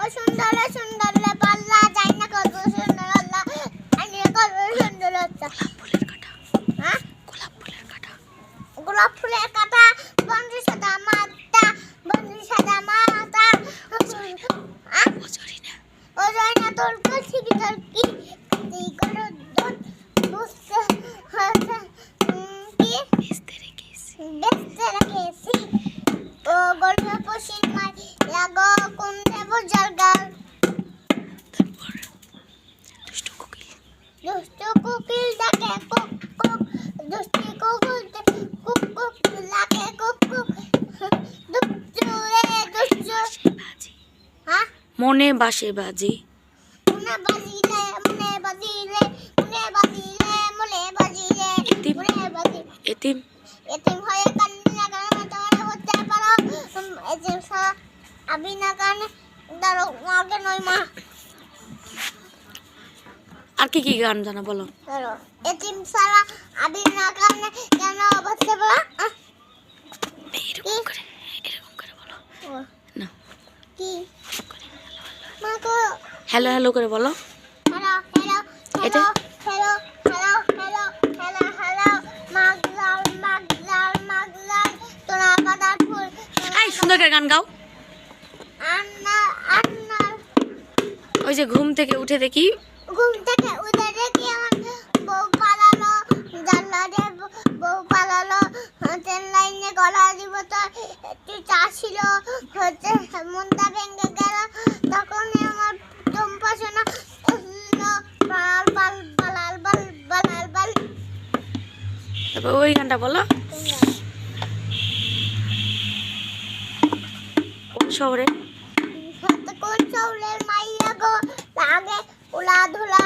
ও সুন্দর সুন্দর পাল্লা যাই না করবো সুন্দর আল্লাহ আমি করবো সুন্দর হচ্ছে গোলাপ ফুলের কাঁটা বন্ধু সাদা মাথা বন্ধু সাদা মাথা ও জয় না তোর কাছে কি তোর কি এই করো দোন বুঝতে হচ্ছে কি বেস্তে রেখেছি ও গল্প পশির মাই লাগো কোন দেব জলগাল দুষ্টু কোকিল ডাকে কুক কুক দুষ্টু কোকিল কুক কুক লাগে কুক কুক দুষ্টু রে দুষ্টু হ্যাঁ মনে বাসে বাজি মনে বাজিলে মনে বাজিলে মনে বাজিলে মনে বাজিলে মনে বাজি এতিম এতিম হয়ে কান্না গান তোমার হতে পারো এতিম সারা আমি না গান দাঁড়ো আগে নয় মা আর কি কি গান জানা বলো দাঁড়ো এতিম সারা আমি না গান কেন বলতে পারো এরকম করে বলো না কি মা কো হ্যালো হ্যালো করে বলো হ্যালো হ্যালো এটা? Hello hello hello hello hello মাগলাল মাগলাল মাগলাল তোরা কাদার ফুল এই সুন্দর করে গান গাও আন্না আন্না ওই যে ঘুম থেকে উঠে দেখি ঘুম থেকে উঠে দেখি আমার বউ পালালো জানলা দিয়ে বউ পালালো ট্রেন লাইনে গলা দিব তো একটু চা ছিল হচ্ছে মনটা ভেঙে গেল তখন আমার চম্পা শোনা বাল বাল বালাল বাল বালাল বাল তারপর ওই গানটা বলো কোন শহরে কোন চৌলের মাইয়া গো লাগে উলা ধুলা